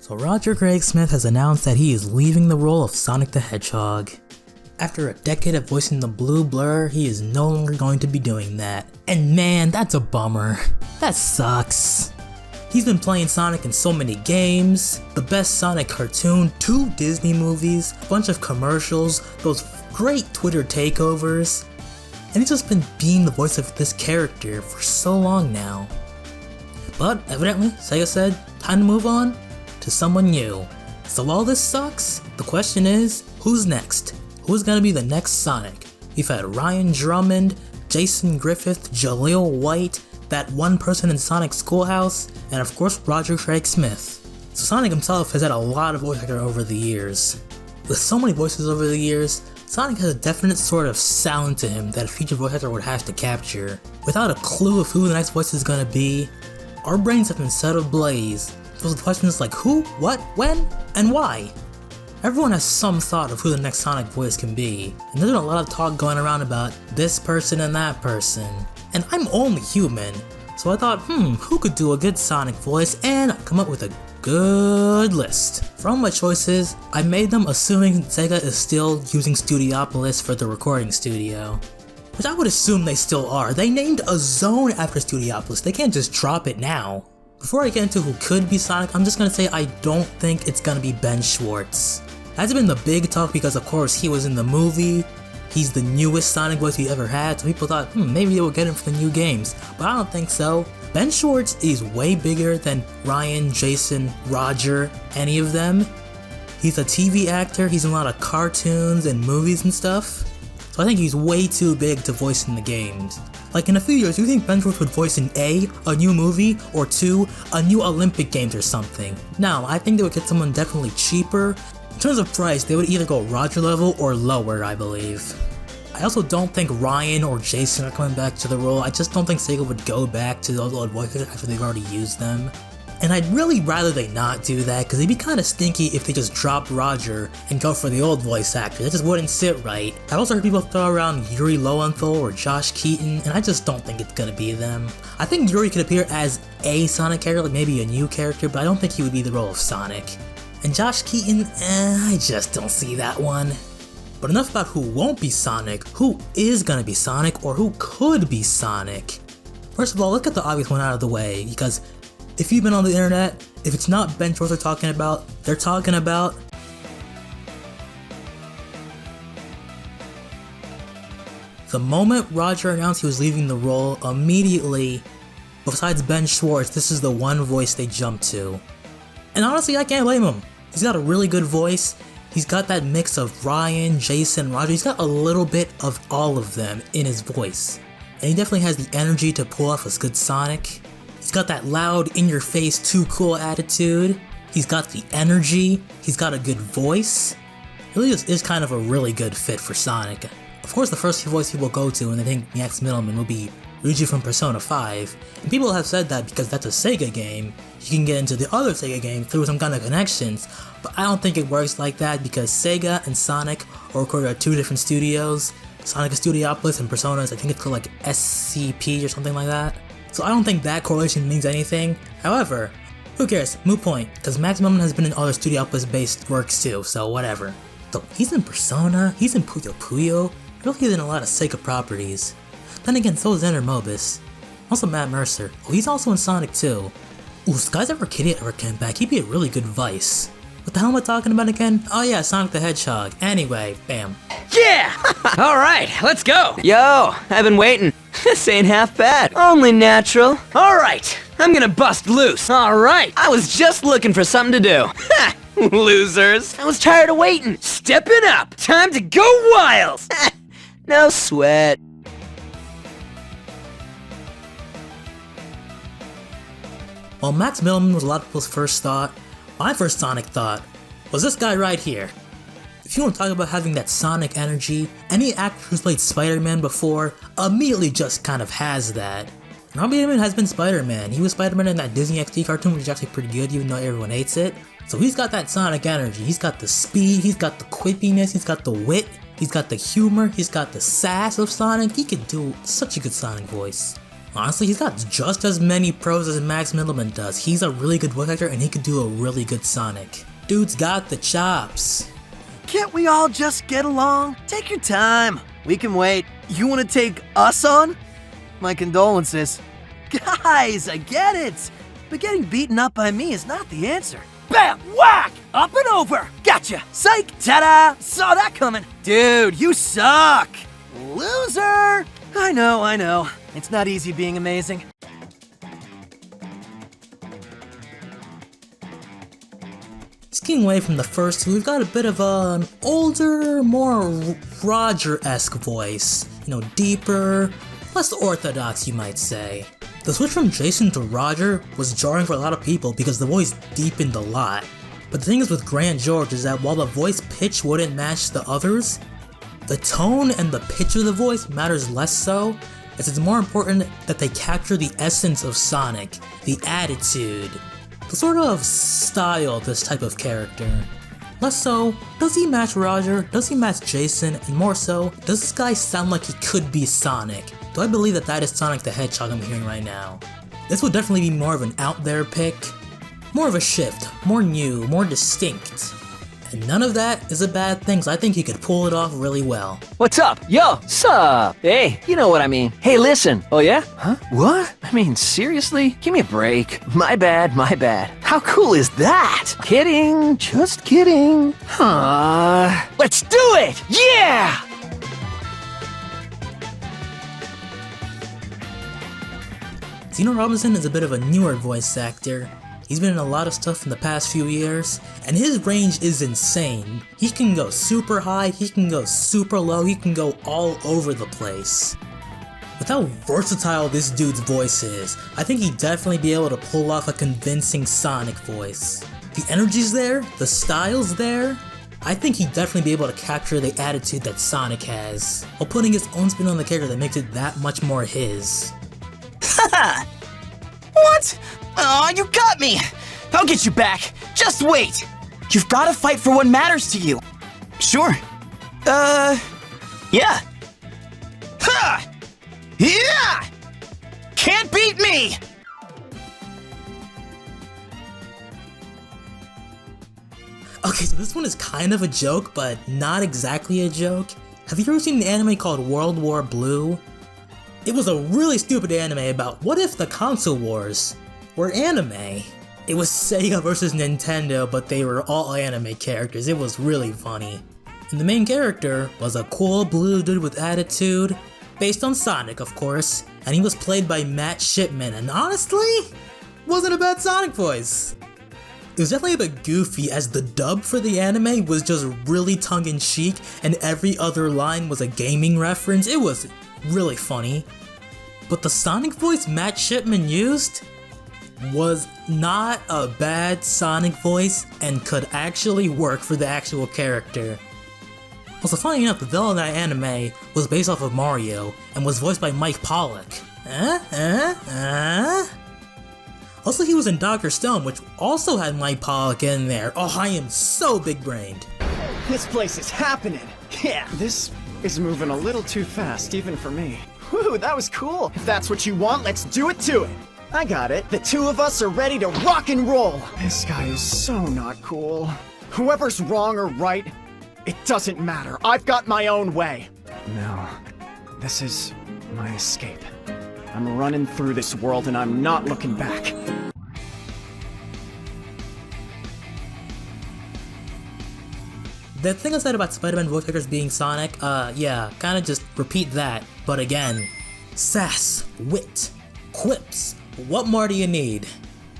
So Roger Craig Smith has announced that he is leaving the role of Sonic the Hedgehog. After a decade of voicing the blue blur, he is no longer going to be doing that. And man, that's a bummer. That sucks. He's been playing Sonic in so many games, the best Sonic cartoon, 2 Disney movies, a bunch of commercials, those great Twitter takeovers, and he's just been being the voice of this character for so long now. But evidently, Sega said, time to move on to someone new. So while this sucks, the question is, who's next? Who's gonna be the next Sonic? We've had Ryan Drummond, Jason Griffith, Jaleel White, that one person in Sonic Schoolhouse, and of course Roger Craig Smith. So Sonic himself has had a lot of voice actors over the years. With so many voices over the years, Sonic has a definite sort of sound to him that a future voice actor would have to capture. Without a clue of who the next voice is gonna be, our brains have been set ablaze. Those questions like who, what, when, and why. Everyone has some thought of who the next Sonic voice can be, and there's been a lot of talk going around about this person and that person. And I'm only human, so I thought, who could do a good Sonic voice, and I come up with a good list. From my choices, I made them assuming Sega is still using Studiopolis for the recording studio. Which I would assume they still are. They named a zone after Studiopolis, they can't just drop it now. Before I get into who could be Sonic, I'm just gonna say I don't think it's gonna be Ben Schwartz. That's been the big talk because of course he was in the movie, he's the newest Sonic voice we ever had, so people thought, maybe they will get him for the new games, but I don't think so. Ben Schwartz is way bigger than Ryan, Jason, Roger, any of them. He's a TV actor, he's in a lot of cartoons and movies and stuff, so I think he's way too big to voice in the games. Like in a few years, do you think Ben Schwartz would voice in A, a new movie, or 2, a new Olympic Games or something? Now, I think they would get someone definitely cheaper. In terms of price, they would either go Roger level or lower, I believe. I also don't think Ryan or Jason are coming back to the role. I just don't think Sega would go back to those old voices after they've already used them. And I'd really rather they not do that, because it'd be kinda stinky if they just dropped Roger and go for the old voice actor. That just wouldn't sit right. I've also heard people throw around Yuri Lowenthal or Josh Keaton, and I just don't think it's gonna be them. I think Yuri could appear as a Sonic character, like maybe a new character, but I don't think he would be the role of Sonic. And Josh Keaton, I just don't see that one. But enough about who won't be Sonic, who is gonna be Sonic, or who could be Sonic. First of all, let's get the obvious one out of the way, because if you've been on the internet, if it's not Ben Schwartz they're talking about the moment Roger announced he was leaving the role, immediately, besides Ben Schwartz, this is the one voice they jumped to. And honestly, I can't blame him. He's got a really good voice. He's got that mix of Ryan, Jason, Roger. He's got a little bit of all of them in his voice. And he definitely has the energy to pull off a good Sonic. He's got that loud, in-your-face, too cool attitude. He's got the energy. He's got a good voice. It really just is kind of a really good fit for Sonic. Of course, the first voice he will go to when they think Max Middleman will be Ryuji from Persona 5. And people have said that because that's a Sega game, you can get into the other Sega game through some kind of connections, but I don't think it works like that because Sega and Sonic are recorded at 2 different studios. Sonic is Studiopolis and Persona's, I think it's called like SCP or something like that. So I don't think that correlation means anything. However, who cares? Moot point, because Max Middleman has been in other Studiopolis based works too, so whatever. So he's in Persona, he's in Puyo Puyo, really he's in a lot of Sega properties. Then again, so is Enter Mobus. Also Matt Mercer. Oh, he's also in Sonic 2. Ooh, if Skies Ever Kitty ever came back, he'd be a really good Vice. What the hell am I talking about again? Oh yeah, Sonic the Hedgehog. Anyway, bam. Yeah! Alright, let's go! Yo, I've been waiting. This ain't half bad. Only natural. Alright, I'm gonna bust loose. Alright, I was just looking for something to do. Ha! Losers. I was tired of waiting. Stepping up. Time to go wild. No sweat. While Max Middleman was a lot of people's first thought, my first Sonic thought was this guy right here. If you want to talk about having that Sonic energy, any actor who's played Spider-Man before immediately just kind of has that. And Robbie Amon has been Spider-Man. He was Spider-Man in that Disney XD cartoon, which is actually pretty good even though everyone hates it. So he's got that Sonic energy. He's got the speed, he's got the quippiness, he's got the wit, he's got the humor, he's got the sass of Sonic. He could do such a good Sonic voice. Honestly, he's got just as many pros as Max Middleman does. He's a really good voice actor and he could do a really good Sonic. Dude's got the chops. Can't we all just get along? Take your time. We can wait. You want to take us on? My condolences. Guys, I get it. But getting beaten up by me is not the answer. Bam! Whack! Up and over! Gotcha! Psych! Ta-da! Saw that coming! Dude, you suck! Loser! I know. It's not easy being amazing. Skiing away from the first two, we've got a bit of an older, more Roger-esque voice. You know, deeper, less orthodox, you might say. The switch from Jason to Roger was jarring for a lot of people because the voice deepened a lot. But the thing is with Grant George is that while the voice pitch wouldn't match the others, the tone and the pitch of the voice matters less so, as it's more important that they capture the essence of Sonic, the attitude, the sort of style of this type of character. Less so, does he match Roger, does he match Jason, and more so, does this guy sound like he could be Sonic? Do I believe that that is Sonic the Hedgehog I'm hearing right now? This would definitely be more of an out there pick, more of a shift, more new, more distinct. And none of that is a bad thing, so I think he could pull it off really well. What's up? Yo, sup? Hey, you know what I mean. Hey, listen. Oh yeah? Huh? What? I mean, seriously? Give me a break. My bad. How cool is that? Kidding, just kidding. Let's do it! Yeah! Zeno Robinson is a bit of a newer voice actor. He's been in a lot of stuff in the past few years, and his range is insane. He can go super high, he can go super low, he can go all over the place. With how versatile this dude's voice is, I think he'd definitely be able to pull off a convincing Sonic voice. The energy's there, the style's there. I think he'd definitely be able to capture the attitude that Sonic has, while putting his own spin on the character that makes it that much more his. Haha! What? Aw, you got me! I'll get you back. Just wait! You've got to fight for what matters to you. Sure. Yeah. Ha! Yeah! Can't beat me! Okay, so this one is kind of a joke, but not exactly a joke. Have you ever seen an anime called World War Blue? It was a really stupid anime about what if the console wars were anime. It was Sega versus Nintendo, but they were all anime characters. It was really funny. And the main character was a cool blue dude with attitude, based on Sonic of course, and he was played by Matt Shipman, and honestly, wasn't a bad Sonic voice. It was definitely a bit goofy as the dub for the anime was just really tongue-in-cheek and every other line was a gaming reference. It was really funny. But the Sonic voice Matt Shipman used was not a bad Sonic voice and could actually work for the actual character. Also, funny enough, the villain of that anime was based off of Mario and was voiced by Mike Pollock. Also, he was in Dr. Stone, which also had Mike Pollock in there. Oh, I am so big-brained. This place is happening. Yeah, this is moving a little too fast, even for me. Whew, that was cool. If that's what you want, let's do it to it. I got it. The two of us are ready to rock and roll. This guy is so not cool. Whoever's wrong or right, it doesn't matter. I've got my own way. No, this is my escape. I'm running through this world and I'm not looking back. The thing I said about Spider-Man voice actors being Sonic, yeah, kinda just repeat that, but again, sass, wit, quips, what more do you need?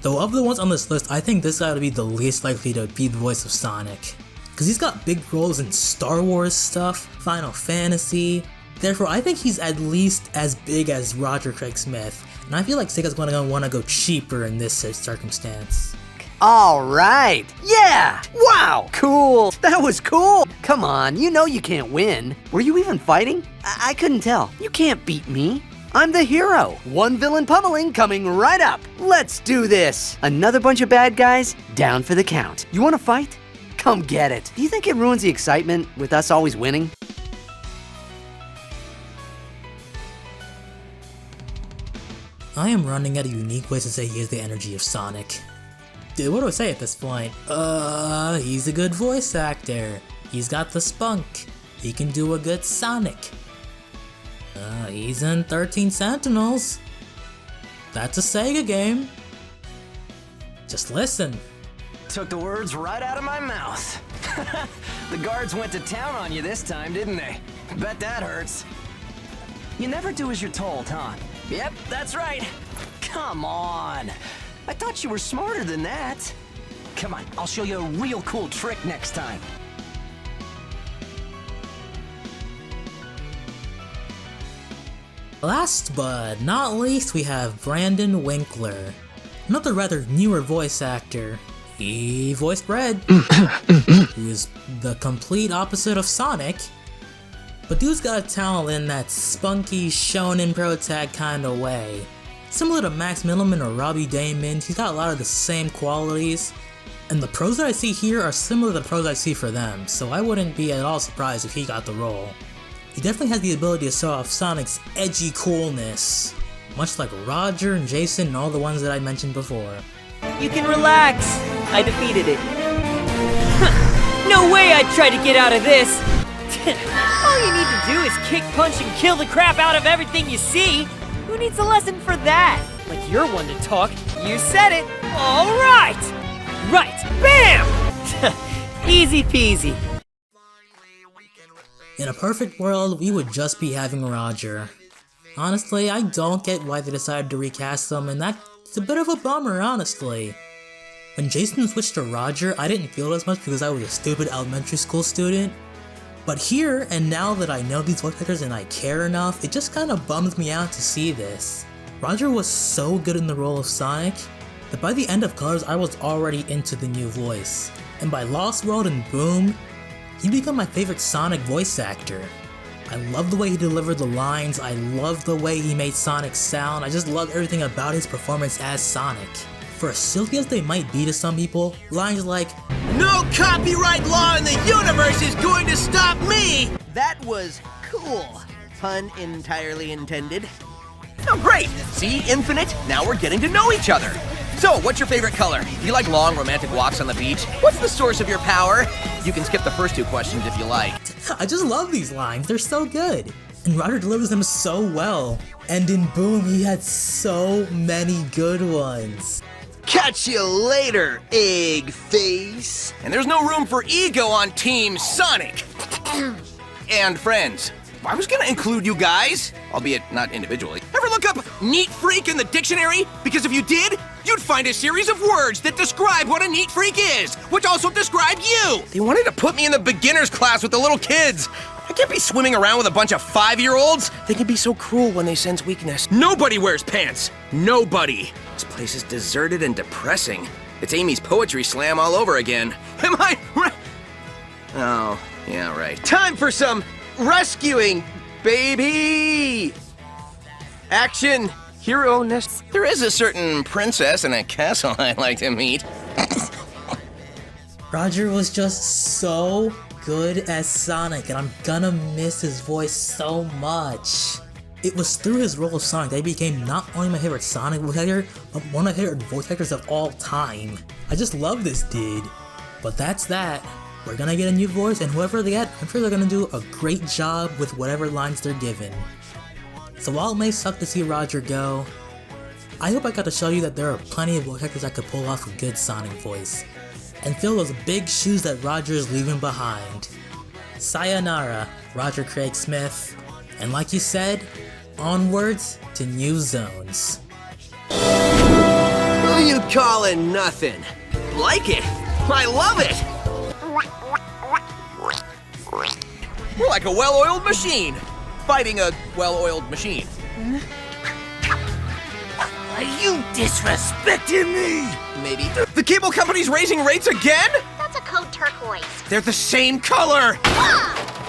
Though of the ones on this list, I think this guy would be the least likely to be the voice of Sonic. Cause he's got big roles in Star Wars stuff, Final Fantasy, therefore I think he's at least as big as Roger Craig Smith, and I feel like Sega's gonna wanna go cheaper in this circumstance. Alright! Yeah! Wow! Cool! That was cool! Come on, you know you can't win. Were you even fighting? I couldn't tell. You can't beat me. I'm the hero. One villain pummeling coming right up. Let's do this. Another bunch of bad guys down for the count. You wanna fight? Come get it. Do you think it ruins the excitement with us always winning? I am running out of unique ways to say he has the energy of Sonic. Dude, what do I say at this point? He's a good voice actor. He's got the spunk. He can do a good Sonic. He's in 13 Sentinels. That's a Sega game. Just listen. Took the words right out of my mouth. The guards went to town on you this time, didn't they? Bet that hurts. You never do as you're told, huh? Yep, that's right. Come on. I thought you were smarter than that. Come on, I'll show you a real cool trick next time. Last but not least, we have Brandon Winkler, another rather newer voice actor. He voiced Red, who is the complete opposite of Sonic, but dude's got a talent in that spunky shonen pro tag kinda way. Similar to Max Mittelman or Robbie Damon, he's got a lot of the same qualities, and the pros that I see here are similar to the pros I see for them, so I wouldn't be at all surprised if he got the role. He definitely has the ability to show off Sonic's edgy coolness, much like Roger and Jason and all the ones that I mentioned before. You can relax. I defeated it. No way I'd try to get out of this. All you need to do is kick, punch, and kill the crap out of everything you see. Who needs a lesson for that? Like you're one to talk. You said it. All right. Right. Bam! Easy peasy. In a perfect world, we would just be having Roger. Honestly, I don't get why they decided to recast him, and that's a bit of a bummer, honestly. When Jason switched to Roger, I didn't feel as much because I was a stupid elementary school student. But here, and now that I know these voice actors and I care enough, it just kinda bums me out to see this. Roger was so good in the role of Sonic, that by the end of Colors I was already into the new voice. And by Lost World and Boom, he became my favorite Sonic voice actor. I love the way he delivered the lines, I love the way he made Sonic sound, I just love everything about his performance as Sonic. For as silly as they might be to some people, lines like, No copyright law in the universe is going to stop me! That was cool. Pun entirely intended. Oh, great! See, Infinite? Now we're getting to know each other. So, what's your favorite color? Do you like long, romantic walks on the beach? What's the source of your power? You can skip the first two questions if you like. I just love these lines, they're so good. And Roger delivers them so well. And in Boom, he had so many good ones. Catch you later, egg face. And there's no room for ego on Team Sonic. And friends. I was gonna include you guys, albeit not individually. Ever look up neat freak in the dictionary? Because if you did, you'd find a series of words that describe what a neat freak is, which also describe you. They wanted to put me in the beginner's class with the little kids. I can't be swimming around with a bunch of 5-year-olds. They can be so cruel when they sense weakness. Nobody wears pants. Nobody. This place is deserted and depressing. It's Amy's poetry slam all over again. Am I right? Oh, yeah, right. Time for some rescuing, baby! Action, hero-ness. There is a certain princess in a castle I'd like to meet. Roger was just so good as Sonic, and I'm gonna miss his voice so much. It was through his role of Sonic that he became not only my favorite Sonic voice actor, but one of my favorite voice actors of all time. I just love this dude. But that's that. We're gonna get a new voice, and whoever they get, I'm sure they're gonna do a great job with whatever lines they're given. So while it may suck to see Roger go, I hope I got to show you that there are plenty of voice actors that could pull off a good Sonic voice, and fill those big shoes that Roger is leaving behind. Sayonara, Roger Craig Smith, and like you said, onwards to new zones. Who you calling nothing? Like it? I love it! We're like a well-oiled machine, fighting a well-oiled machine. Are you disrespecting me? Maybe. The cable company's raising rates again? That's a code turquoise. They're the same color!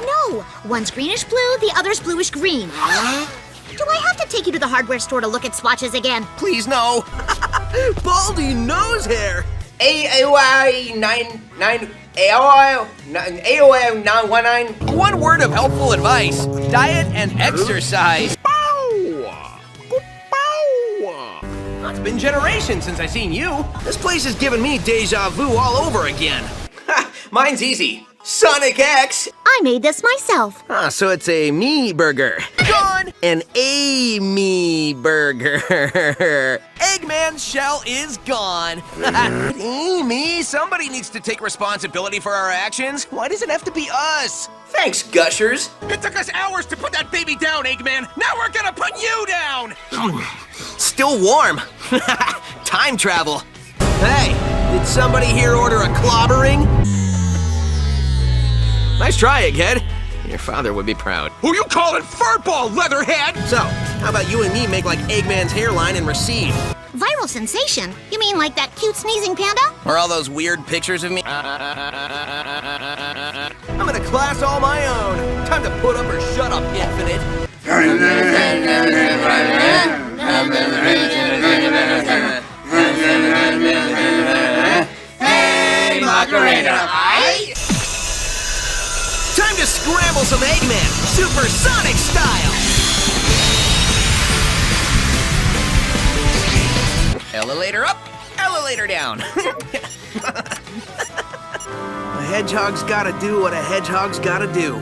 No, one's greenish blue, the other's bluish green. Do I have to take you to the hardware store to look at swatches again? Please no. Baldy nose hair. AOI 919. One word of helpful advice: diet and exercise. been generations since I seen you. This place is giving me deja vu all over again. Ha! Mine's easy. Sonic X! I made this myself. Ah, so it's a me burger. Gone! An Amy burger. Eggman's shell is gone. Amy, somebody needs to take responsibility for our actions. Why does it have to be us? Thanks, Gushers. It took us hours to put that baby down, Eggman. Now we're gonna put you down! Still warm. Time travel. Hey, did somebody here order a clobbering? Nice try, Egghead. Your father would be proud. Who you calling furball, Leatherhead? So, how about you and me make like Eggman's hairline and recede? Viral sensation? You mean like that cute sneezing panda? Or all those weird pictures of me? I'm in a class all my own. Time to put up or shut up, Infinite. Hey, Macarena, time to scramble some Eggman, supersonic style! Elevator up, elevator down. A hedgehog's gotta do what a hedgehog's gotta do.